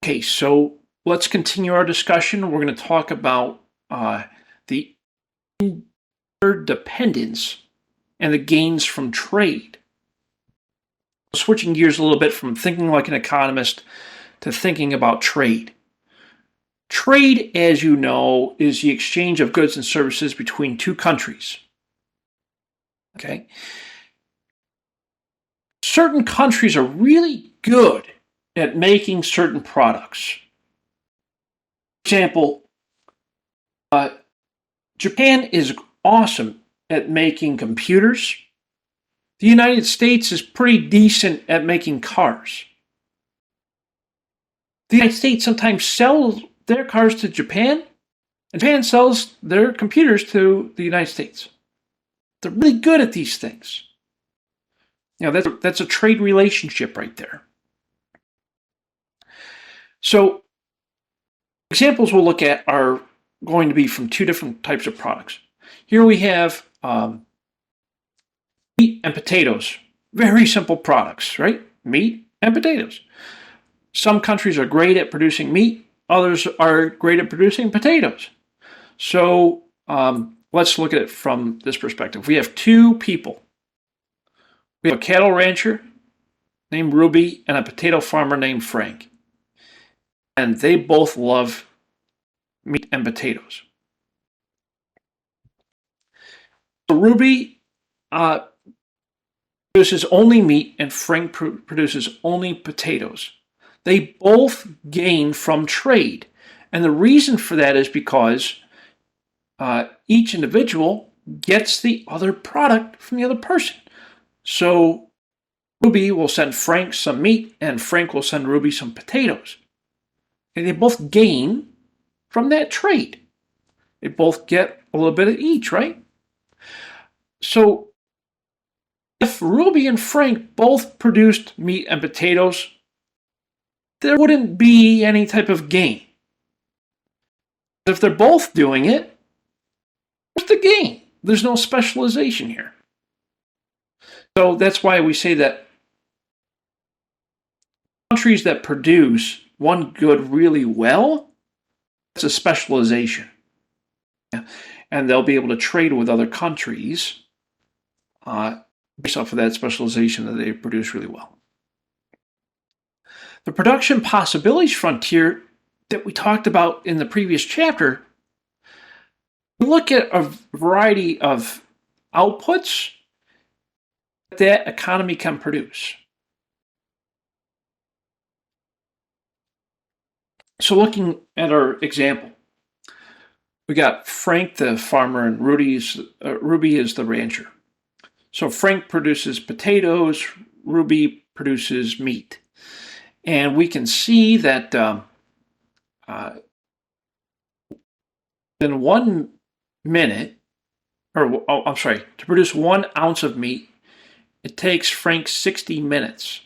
Okay, so let's continue our discussion. We're going to talk about the interdependence and the gains from trade. Switching gears a little bit from thinking like an economist to thinking about trade. Trade, as you know, is the exchange of goods and services between two countries. Okay? Certain countries are really good at making certain products. For example, Japan is awesome at making computers. The United States is pretty decent at making cars. The United States sometimes sells their cars to Japan, and Japan sells their computers to the United States. They're really good at these things. That's a trade relationship right there. So examples we'll look at are going to be from two different types of products. Here we have meat and potatoes. Very simple products, right? Meat and potatoes. Some countries are great at producing meat. Others are great at producing potatoes. So let's look at it from this perspective. We have two people. We have a cattle rancher named Ruby and a potato farmer named Frank. And they both love meat and potatoes. So Ruby produces only meat and Frank produces only potatoes. They both gain from trade. And the reason for that is because each individual gets the other product from the other person. So Ruby will send Frank some meat and Frank will send Ruby some potatoes. And they both gain from that trade. They both get a little bit of each, right? So if Ruby and Frank both produced meat and potatoes, there wouldn't be any type of gain. If they're both doing it, what's the gain? There's no specialization here. So that's why we say that countries that produce one good really well, it's a specialization. And they'll be able to trade with other countries based off of that specialization that they produce really well. The production possibilities frontier that we talked about in the previous chapter, we look at a variety of outputs that economy can produce. So looking at our example, we got Frank the farmer and Ruby is the rancher. So Frank produces potatoes, Ruby produces meat. And we can see that in 1 minute, to produce 1 ounce of meat, it takes Frank 60 minutes.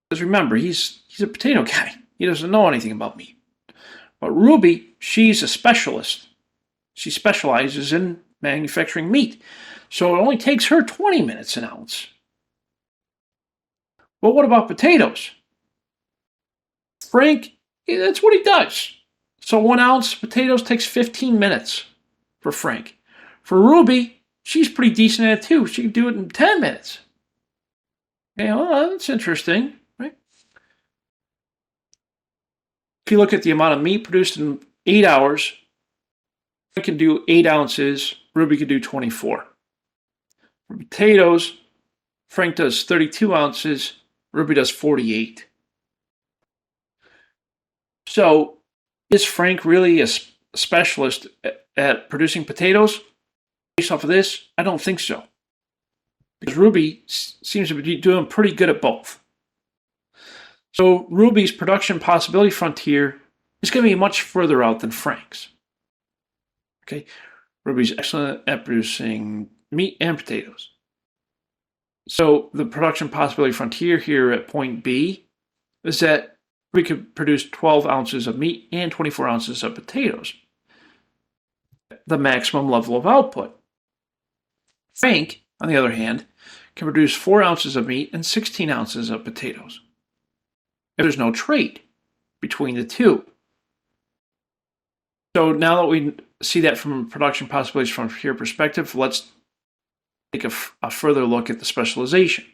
Because remember, he's a potato guy. He doesn't know anything about meat. But Ruby, she's a specialist. She specializes in manufacturing meat. So it only takes her 20 minutes an ounce. Well, what about potatoes? Frank, that's what he does. So 1 ounce potatoes takes 15 minutes for Frank. For Ruby, she's pretty decent at it too. She can do it in 10 minutes. Okay, well, that's interesting, right? If you look at the amount of meat produced in 8 hours, Frank can do 8 ounces, Ruby can do 24. For potatoes, Frank does 32 ounces, Ruby does 48. So is Frank really a specialist at producing potatoes? Based off of this, I don't think so. Because Ruby seems to be doing pretty good at both. So Ruby's production possibility frontier is going to be much further out than Frank's. Okay, Ruby's excellent at producing meat and potatoes. So the production possibility frontier here at point B is that we could produce 12 ounces of meat and 24 ounces of potatoes. The maximum level of output. Frank, on the other hand, can produce 4 ounces of meat and 16 ounces of potatoes. If there's no trade. between the two. So now that we see that from production possibilities from here perspective, let's take a further look at the specialization.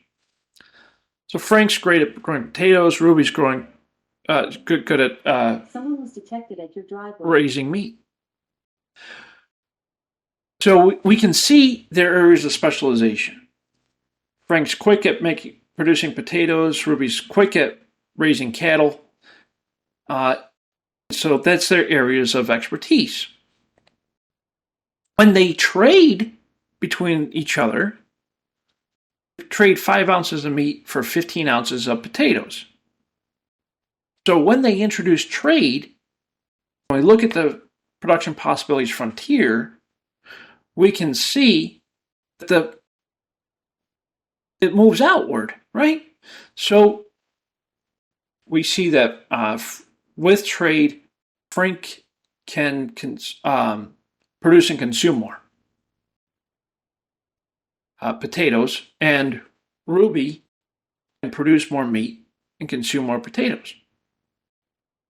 So Frank's great at growing potatoes. Ruby's good at Someone was detected at your driveway. raising meat. So we can see their areas of specialization. Frank's quick at producing potatoes. Ruby's quick at raising cattle. So that's their areas of expertise. When they trade between each other, they trade 5 ounces of meat for 15 ounces of potatoes. So when they introduce trade, when we look at the production possibilities frontier, we can see that it moves outward, right? So we see that with trade, Frank can produce and consume more potatoes, and Ruby can produce more meat and consume more potatoes.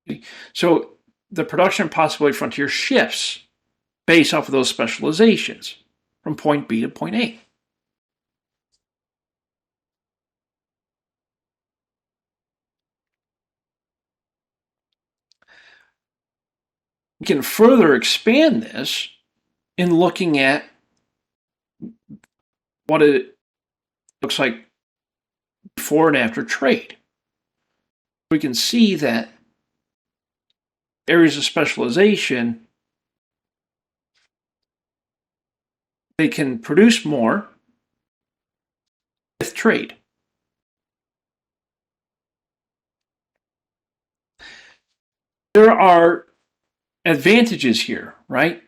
Okay? So the production possibility frontier shifts based off of those specializations from point B to point A. We can further expand this in looking at what it looks like before and after trade. We can see that areas of specialization, they can produce more with trade. There are advantages here, right?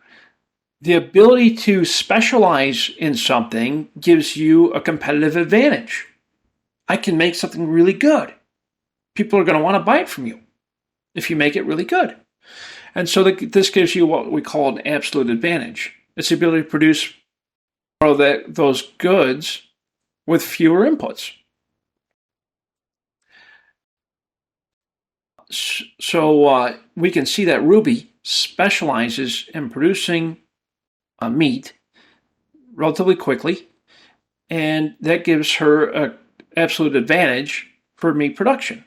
The ability to specialize in something gives you a competitive advantage. I can make something really good. People are going to want to buy it from you if you make it really good. And so this gives you what we call an absolute advantage. It's the ability to produce more of those goods with fewer inputs. So we can see that Ruby specializes in producing meat relatively quickly, and that gives her an absolute advantage for meat production.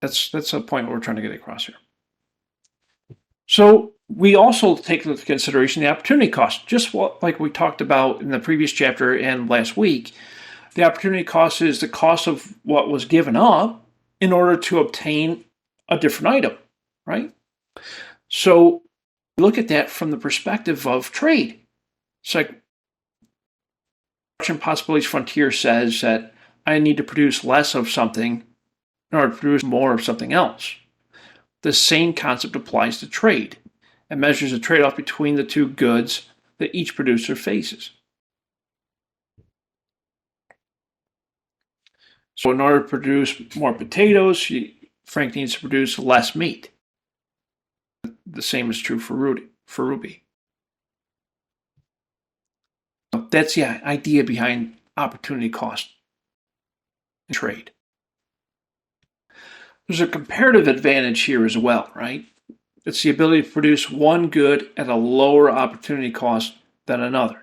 That's a point we're trying to get across here. So we also take into consideration the opportunity cost, just like we talked about in the previous chapter and last week. The opportunity cost is the cost of what was given up in order to obtain a different item, right? So look at that from the perspective of trade. It's like production possibilities frontier says that I need to produce less of something in order to produce more of something else. The same concept applies to trade. It measures the trade-off between the two goods that each producer faces. So in order to produce more potatoes, Frank needs to produce less meat. The same is true for Ruby. That's the idea behind opportunity cost in trade. There's a comparative advantage here as well, right? It's the ability to produce one good at a lower opportunity cost than another.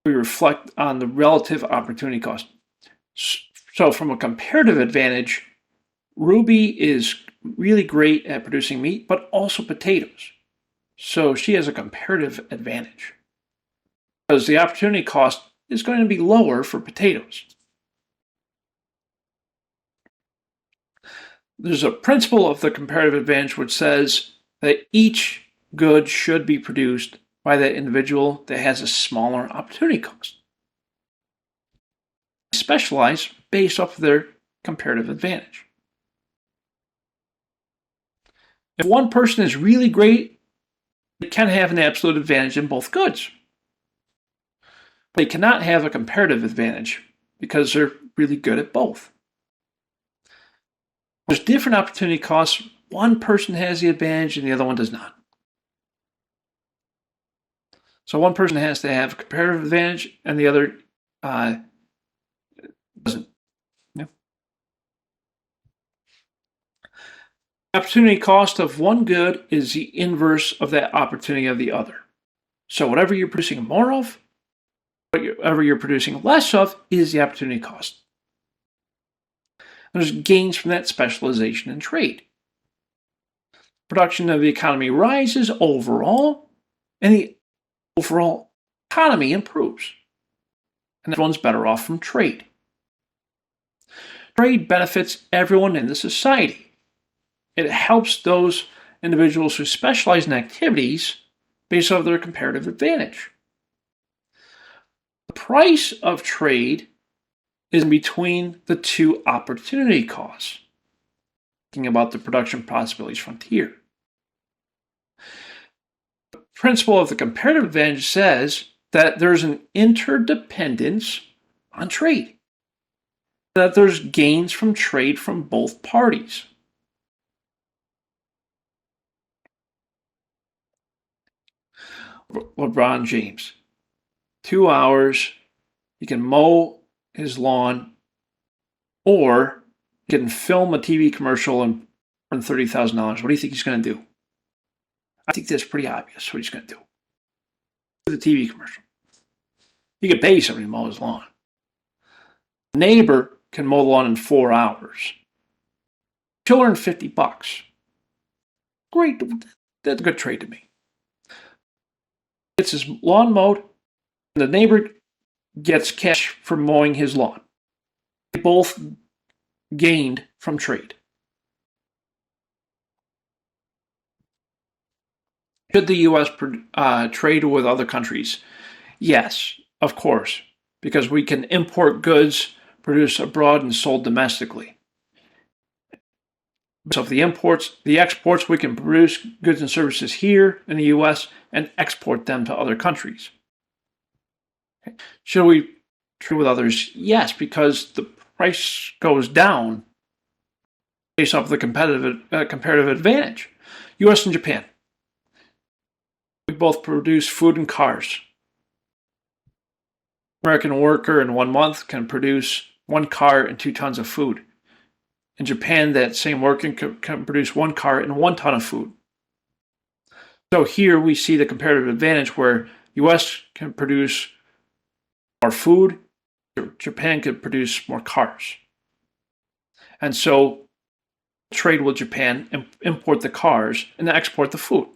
We reflect on the relative opportunity cost. So from a comparative advantage, Ruby is really great at producing meat, but also potatoes. So she has a comparative advantage because the opportunity cost is going to be lower for potatoes. There's a principle of the comparative advantage which says that each good should be produced by that individual that has a smaller opportunity cost. They specialize based off of their comparative advantage. If one person is really great, they can have an absolute advantage in both goods. They cannot have a comparative advantage because they're really good at both. There's different opportunity costs. One person has the advantage and the other one does not. So one person has to have a comparative advantage and the other does Opportunity cost of one good is the inverse of that opportunity of the other. So whatever you're producing more of, whatever you're producing less of, is the opportunity cost. There's gains from that specialization in trade. Production of the economy rises overall, and the overall economy improves. And everyone's better off from trade. Trade benefits everyone in the society. It helps those individuals who specialize in activities based on their comparative advantage. The price of trade is in between the two opportunity costs. Thinking about the production possibilities frontier. The principle of the comparative advantage says that there's an interdependence on trade, that there's gains from trade from both parties. LeBron James, 2 hours, he can mow his lawn, or he can film a TV commercial and earn $30,000. What do you think he's going to do? I think that's pretty obvious what he's going to do. The TV commercial. He could pay somebody to mow his lawn. The neighbor can mow the lawn in 4 hours. She'll earn $50. Great. That's a good trade to me. Gets his lawn mowed, and the neighbor gets cash for mowing his lawn. They both gained from trade. Should the U.S. trade with other countries? Yes, of course, because we can import goods produced abroad and sold domestically. So if the exports, we can produce goods and services here in the U.S. and export them to other countries. Should we trade with others? Yes, because the price goes down based off the comparative advantage. U.S. and Japan. We both produce food and cars. American worker in 1 month can produce 1 car and 2 tons of food. In Japan, that same worker can produce 1 car and 1 ton of food. So here we see the comparative advantage where U.S. can produce more food, Japan can produce more cars. And so trade with Japan and import the cars and export the food.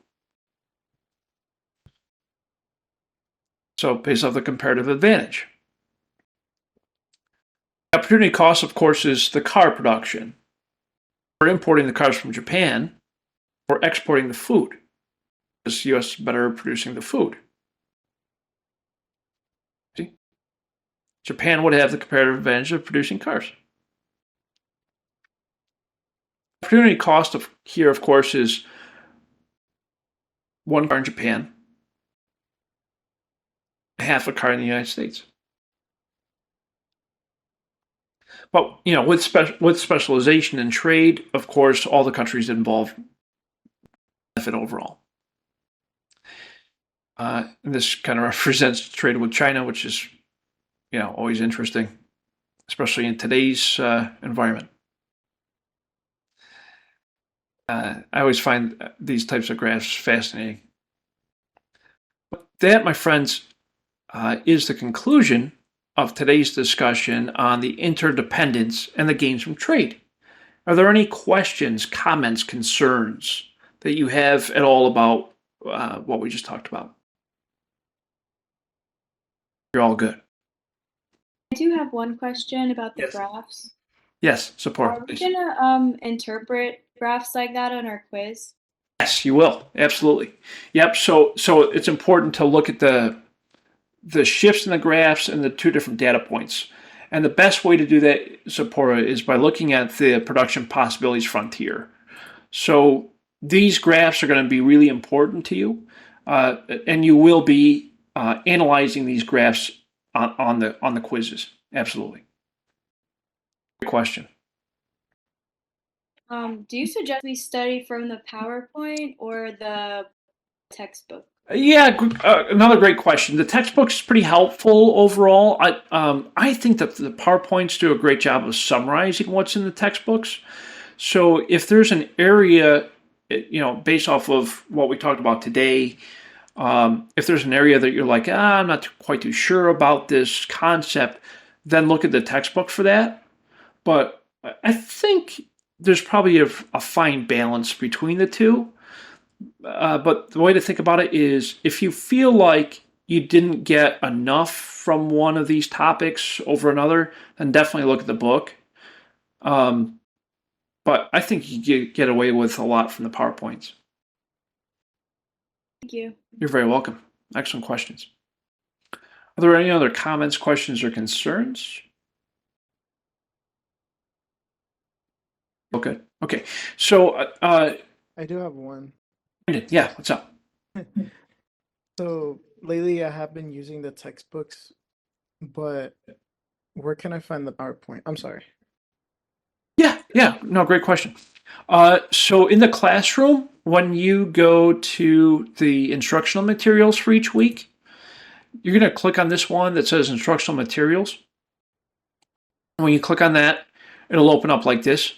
So based off the comparative advantage. Opportunity cost, of course, is the car production. We're importing the cars from Japan, or exporting the food, because the U.S. is better at producing the food. See? Japan would have the comparative advantage of producing cars. Opportunity cost here, of course, is 1 car in Japan, half a car in the United States. But with specialization in trade, of course, all the countries involved benefit overall. And this kind of represents trade with China, which is, always interesting, especially in today's environment. I always find these types of graphs fascinating. But that, my friends, is the conclusion of today's discussion on the interdependence and the gains from trade. Are there any questions, comments, concerns that you have at all about what we just talked about? You're all good. I do have one question about the graphs. Yes, support. Are we gonna interpret graphs like that on our quiz? Yes, you will. Absolutely. Yep. So it's important to look at the shifts in the graphs and the 2 different data points. And the best way to do that, Zipporah, is by looking at the production possibilities frontier. So these graphs are going to be really important to you, and you will be analyzing these graphs on the quizzes. Absolutely. Good question. Do you suggest we study from the PowerPoint or the textbook? Yeah, another great question. The textbook's pretty helpful overall. I think that the PowerPoints do a great job of summarizing what's in the textbooks. So if there's an area, based off of what we talked about today, if there's an area that you're like, I'm not quite too sure about this concept, then look at the textbook for that. But I think there's probably a fine balance between the two. But the way to think about it is if you feel like you didn't get enough from one of these topics over another, then definitely look at the book. But I think you get away with a lot from the PowerPoints. Thank you. You're very welcome. Excellent questions. Are there any other comments, questions, or concerns? Okay. Okay. So, I do have one. yeah, what's up? So lately I have been using the textbooks, but where can I find the PowerPoint? I'm sorry. Yeah. No, great question. So in the classroom, when you go to the instructional materials for each week, you're going to click on this one that says instructional materials. And when you click on that, it'll open up like this.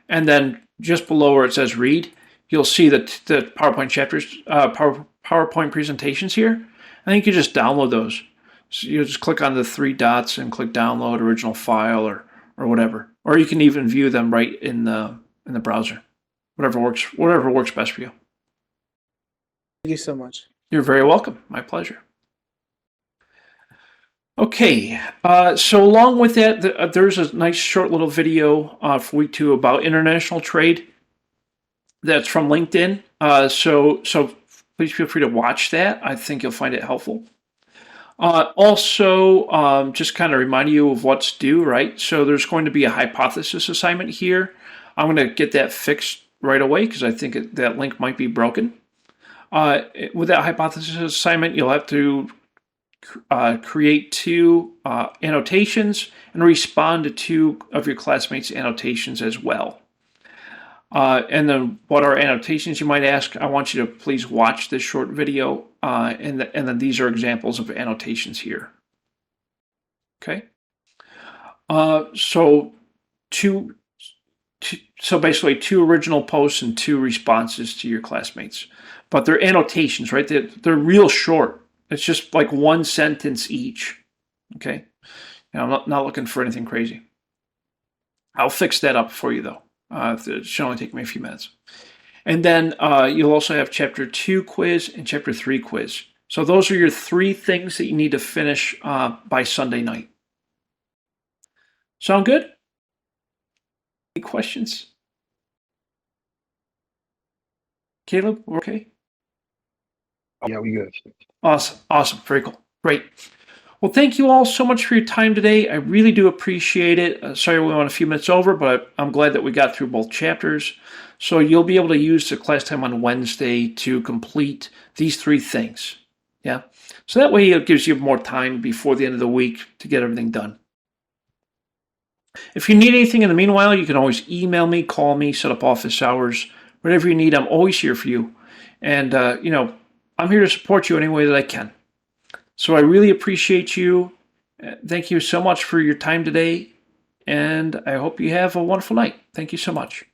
And then just below where it says read, you'll see the PowerPoint chapters, PowerPoint presentations here. And then you can just download those. So you just click on the three dots and click download original file or whatever. Or you can even view them right in the browser. Whatever works best for you. Thank you so much. You're very welcome. My pleasure. Okay, so along with that, there's a nice short little video for week 2 about international trade. That's from LinkedIn. So please feel free to watch that. I think you'll find it helpful. Also, just kind of remind you of what's due, right? So there's going to be a hypothesis assignment here. I'm going to get that fixed right away because I think that link might be broken. With that hypothesis assignment, you'll have to create 2 annotations and respond to 2 of your classmates' annotations as well. And then what are annotations, you might ask? I want you to please watch this short video, and then these are examples of annotations here. Okay? So basically 2 original posts and 2 responses to your classmates. But they're annotations, right? They're real short. It's just like 1 sentence each. Okay? Now, I'm not looking for anything crazy. I'll fix that up for you, though. It should only take me a few minutes. And then you'll also have Chapter 2 quiz and Chapter 3 quiz. So those are your 3 things that you need to finish by Sunday night. Sound good? Any questions? Caleb, we're okay? Yeah, we good. Awesome. Very cool. Great. Well, thank you all so much for your time today. I really do appreciate it. Sorry we went a few minutes over, but I'm glad that we got through both chapters. So you'll be able to use the class time on Wednesday to complete these 3 things. Yeah. So that way it gives you more time before the end of the week to get everything done. If you need anything in the meanwhile, you can always email me, call me, set up office hours, whatever you need. I'm always here for you. And, I'm here to support you any way that I can. So I really appreciate you. Thank you so much for your time today. And I hope you have a wonderful night. Thank you so much.